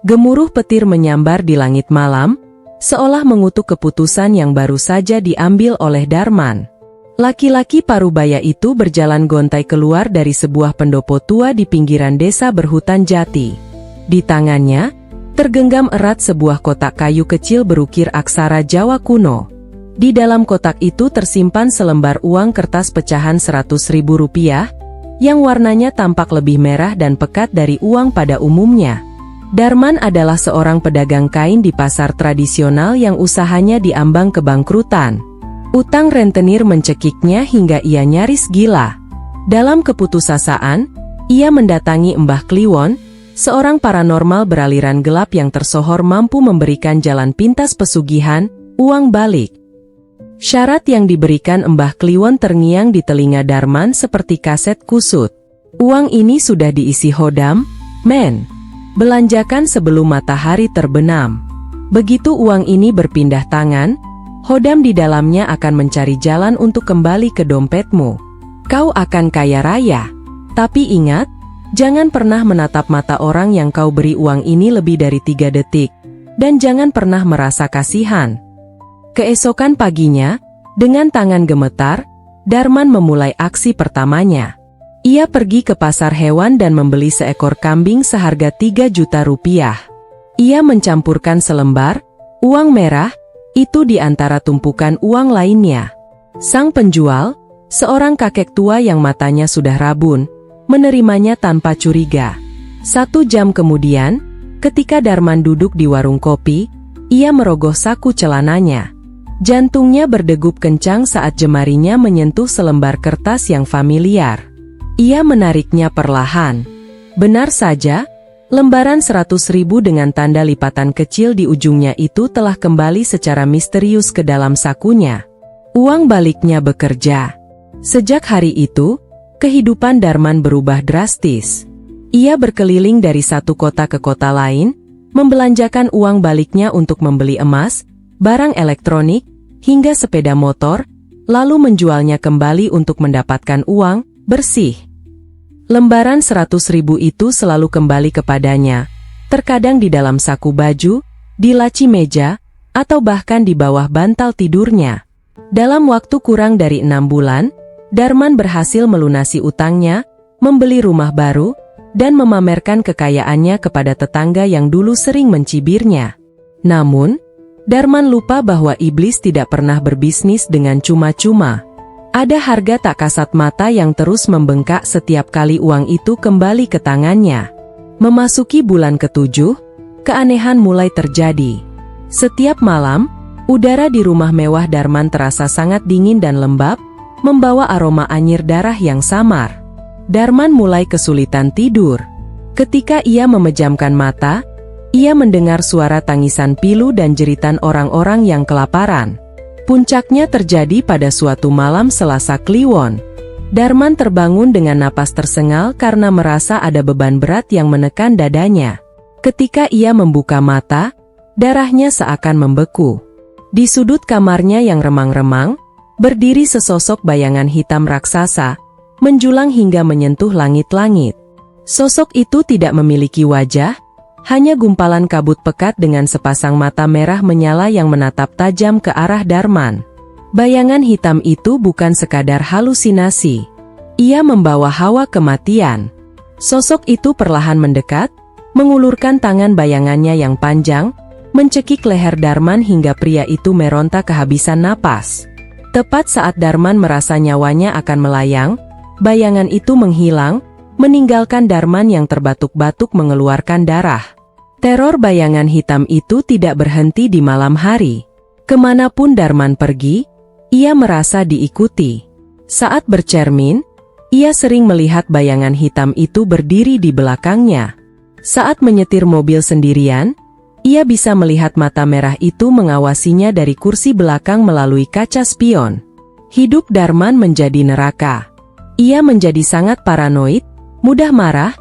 Gemuruh petir menyambar di langit malam, seolah mengutuk keputusan yang baru saja diambil oleh Darman. Laki-laki parubaya itu berjalan gontai keluar dari sebuah pendopo tua di pinggiran desa berhutan jati. Di tangannya, tergenggam erat sebuah kotak kayu kecil berukir aksara Jawa kuno. Di dalam kotak itu tersimpan selembar uang kertas pecahan Rp100.000, yang warnanya tampak lebih merah dan pekat dari uang pada umumnya. Darman adalah seorang pedagang kain di pasar tradisional yang usahanya diambang kebangkrutan. Utang rentenir mencekiknya hingga ia nyaris gila. Dalam keputusasaan, ia mendatangi Mbah Kliwon, seorang paranormal beraliran gelap yang tersohor mampu memberikan jalan pintas pesugihan, uang balik. Syarat yang diberikan Mbah Kliwon terngiang di telinga Darman seperti kaset kusut. Uang ini sudah diisi hodam, men. Belanjakan sebelum matahari terbenam. Begitu uang ini berpindah tangan, hodam di dalamnya akan mencari jalan untuk kembali ke dompetmu. Kau akan kaya raya. Tapi ingat, jangan pernah menatap mata orang yang kau beri uang ini lebih dari 3 detik. Dan jangan pernah merasa kasihan. Keesokan paginya, dengan tangan gemetar, Darman memulai aksi pertamanya. Ia pergi ke pasar hewan dan membeli seekor kambing seharga 3 juta rupiah. Ia mencampurkan selembar uang merah itu di antara tumpukan uang lainnya. Sang penjual, seorang kakek tua yang matanya sudah rabun, menerimanya tanpa curiga. 1 jam kemudian, ketika Darman duduk di warung kopi, ia merogoh saku celananya. Jantungnya berdegup kencang saat jemarinya menyentuh selembar kertas yang familiar. Ia menariknya perlahan. Benar saja, lembaran 100.000 dengan tanda lipatan kecil di ujungnya itu telah kembali secara misterius ke dalam sakunya. Uang baliknya bekerja. Sejak hari itu, kehidupan Darman berubah drastis. Ia berkeliling dari satu kota ke kota lain, membelanjakan uang baliknya untuk membeli emas, barang elektronik, hingga sepeda motor, lalu menjualnya kembali untuk mendapatkan uang bersih. Lembaran 100.000 itu selalu kembali kepadanya, terkadang di dalam saku baju, di laci meja, atau bahkan di bawah bantal tidurnya. Dalam waktu kurang dari 6 bulan, Darman berhasil melunasi utangnya, membeli rumah baru, dan memamerkan kekayaannya kepada tetangga yang dulu sering mencibirnya. Namun, Darman lupa bahwa iblis tidak pernah berbisnis dengan cuma-cuma. Ada harga tak kasat mata yang terus membengkak setiap kali uang itu kembali ke tangannya. Memasuki bulan ke-7, keanehan mulai terjadi. Setiap malam, udara di rumah mewah Darman terasa sangat dingin dan lembab, membawa aroma anyir darah yang samar. Darman mulai kesulitan tidur. Ketika ia memejamkan mata, ia mendengar suara tangisan pilu dan jeritan orang-orang yang kelaparan. Puncaknya terjadi pada suatu malam Selasa Kliwon. Darman terbangun dengan napas tersengal karena merasa ada beban berat yang menekan dadanya. Ketika ia membuka mata, darahnya seakan membeku. Di sudut kamarnya yang remang-remang, berdiri sesosok bayangan hitam raksasa, menjulang hingga menyentuh langit-langit. Sosok itu tidak memiliki wajah, hanya gumpalan kabut pekat dengan sepasang mata merah menyala yang menatap tajam ke arah Darman. Bayangan hitam itu bukan sekadar halusinasi. Ia membawa hawa kematian. Sosok itu perlahan mendekat, mengulurkan tangan bayangannya yang panjang, mencekik leher Darman hingga pria itu meronta kehabisan napas. Tepat saat Darman merasa nyawanya akan melayang, bayangan itu menghilang, meninggalkan Darman yang terbatuk-batuk mengeluarkan darah. Teror bayangan hitam itu tidak berhenti di malam hari. Kemanapun Darman pergi, ia merasa diikuti. Saat bercermin, ia sering melihat bayangan hitam itu berdiri di belakangnya. Saat menyetir mobil sendirian, ia bisa melihat mata merah itu mengawasinya dari kursi belakang melalui kaca spion. Hidup Darman menjadi neraka. Ia menjadi sangat paranoid, mudah marah,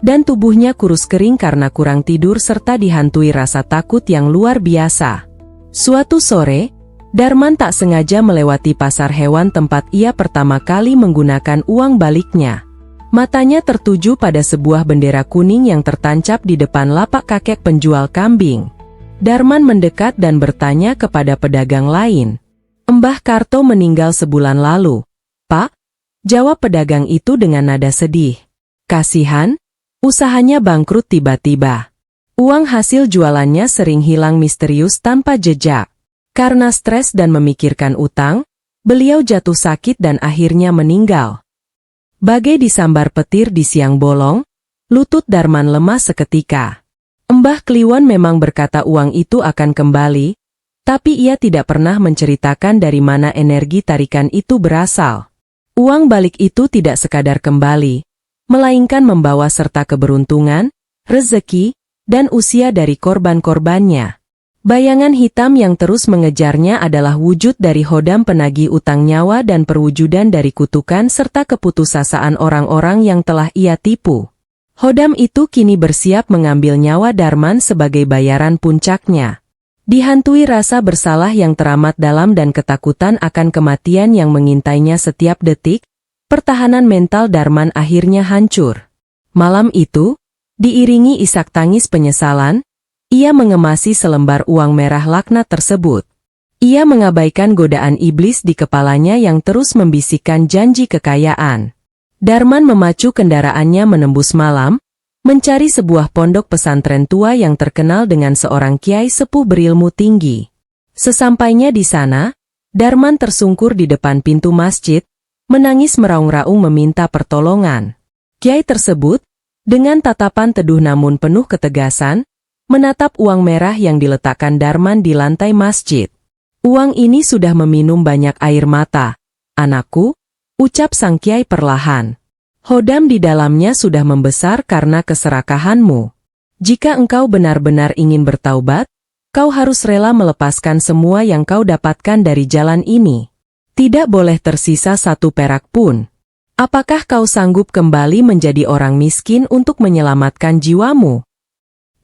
dan tubuhnya kurus kering karena kurang tidur serta dihantui rasa takut yang luar biasa. Suatu sore, Darman tak sengaja melewati pasar hewan tempat ia pertama kali menggunakan uang baliknya. Matanya tertuju pada sebuah bendera kuning yang tertancap di depan lapak kakek penjual kambing. Darman mendekat dan bertanya kepada pedagang lain. "Mbah Karto meninggal sebulan lalu, Pak," jawab pedagang itu dengan nada sedih. "Kasihan, usahanya bangkrut tiba-tiba. Uang hasil jualannya sering hilang misterius tanpa jejak. Karena stres dan memikirkan utang, beliau jatuh sakit dan akhirnya meninggal." Bagai disambar petir di siang bolong, lutut Darman lemas seketika. Mbah Kliwon memang berkata uang itu akan kembali, tapi ia tidak pernah menceritakan dari mana energi tarikan itu berasal. Uang balik itu tidak sekadar kembali, melainkan membawa serta keberuntungan, rezeki, dan usia dari korban-korbannya. Bayangan hitam yang terus mengejarnya adalah wujud dari hodam penagih utang nyawa dan perwujudan dari kutukan serta keputusasaan orang-orang yang telah ia tipu. Hodam itu kini bersiap mengambil nyawa Darman sebagai bayaran puncaknya. Dihantui rasa bersalah yang teramat dalam dan ketakutan akan kematian yang mengintainya setiap detik, pertahanan mental Darman akhirnya hancur. Malam itu, diiringi isak tangis penyesalan, ia mengemasi selembar uang merah laknat tersebut. Ia mengabaikan godaan iblis di kepalanya yang terus membisikkan janji kekayaan. Darman memacu kendaraannya menembus malam, mencari sebuah pondok pesantren tua yang terkenal dengan seorang kiai sepuh berilmu tinggi. Sesampainya di sana, Darman tersungkur di depan pintu masjid, menangis meraung-raung meminta pertolongan. Kiai tersebut, dengan tatapan teduh namun penuh ketegasan, menatap uang merah yang diletakkan Darman di lantai masjid. "Uang ini sudah meminum banyak air mata, anakku," ucap sang kiai perlahan. "Hodam di dalamnya sudah membesar karena keserakahanmu. Jika engkau benar-benar ingin bertaubat, kau harus rela melepaskan semua yang kau dapatkan dari jalan ini. Tidak boleh tersisa satu perak pun. Apakah kau sanggup kembali menjadi orang miskin untuk menyelamatkan jiwamu?"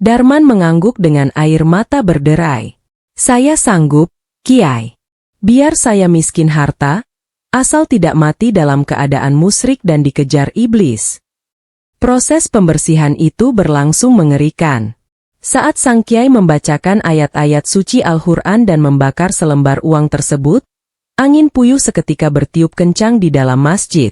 Darman mengangguk dengan air mata berderai. "Saya sanggup, Kiai. Biar saya miskin harta, asal tidak mati dalam keadaan musyrik dan dikejar iblis." Proses pembersihan itu berlangsung mengerikan. Saat sang Kiai membacakan ayat-ayat suci Al-Quran dan membakar selembar uang tersebut, angin puyuh seketika bertiup kencang di dalam masjid.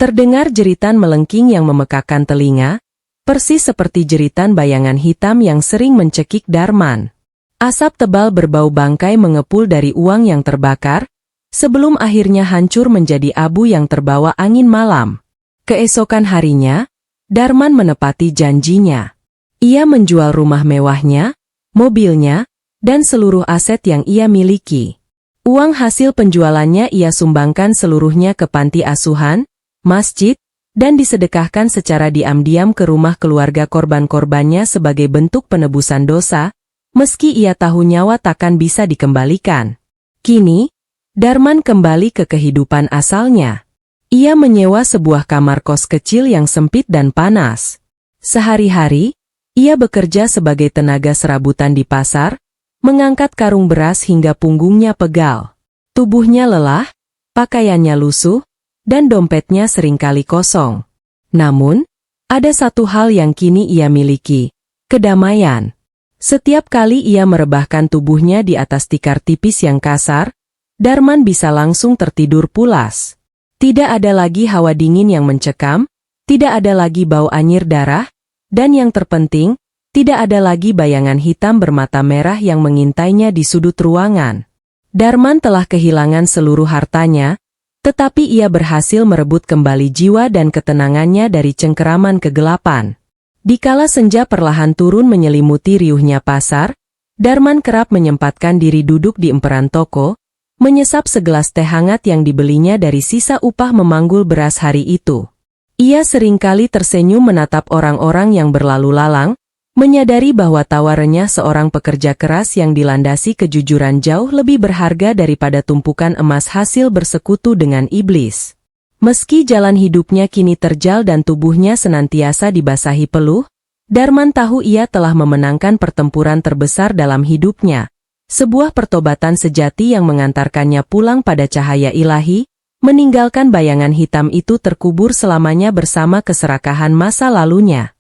Terdengar jeritan melengking yang memekakan telinga, persis seperti jeritan bayangan hitam yang sering mencekik Darman. Asap tebal berbau bangkai mengepul dari uang yang terbakar, sebelum akhirnya hancur menjadi abu yang terbawa angin malam. Keesokan harinya, Darman menepati janjinya. Ia menjual rumah mewahnya, mobilnya, dan seluruh aset yang ia miliki. Uang hasil penjualannya ia sumbangkan seluruhnya ke panti asuhan, masjid, dan disedekahkan secara diam-diam ke rumah keluarga korban-korbannya sebagai bentuk penebusan dosa, meski ia tahu nyawa takkan bisa dikembalikan. Kini, Darman kembali ke kehidupan asalnya. Ia menyewa sebuah kamar kos kecil yang sempit dan panas. Sehari-hari, ia bekerja sebagai tenaga serabutan di pasar, mengangkat karung beras hingga punggungnya pegal. Tubuhnya lelah, pakaiannya lusuh, dan dompetnya seringkali kosong. Namun, ada satu hal yang kini ia miliki, kedamaian. Setiap kali ia merebahkan tubuhnya di atas tikar tipis yang kasar, Darman bisa langsung tertidur pulas. Tidak ada lagi hawa dingin yang mencekam, tidak ada lagi bau anyir darah, dan yang terpenting, tidak ada lagi bayangan hitam bermata merah yang mengintainya di sudut ruangan. Darman telah kehilangan seluruh hartanya, tetapi ia berhasil merebut kembali jiwa dan ketenangannya dari cengkeraman kegelapan. Dikala senja perlahan turun menyelimuti riuhnya pasar, Darman kerap menyempatkan diri duduk di emperan toko, menyesap segelas teh hangat yang dibelinya dari sisa upah memanggul beras hari itu. Ia seringkali tersenyum menatap orang-orang yang berlalu lalang, menyadari bahwa tawarannya seorang pekerja keras yang dilandasi kejujuran jauh lebih berharga daripada tumpukan emas hasil bersekutu dengan iblis. Meski jalan hidupnya kini terjal dan tubuhnya senantiasa dibasahi peluh, Darman tahu ia telah memenangkan pertempuran terbesar dalam hidupnya. Sebuah pertobatan sejati yang mengantarkannya pulang pada cahaya ilahi, meninggalkan bayangan hitam itu terkubur selamanya bersama keserakahan masa lalunya.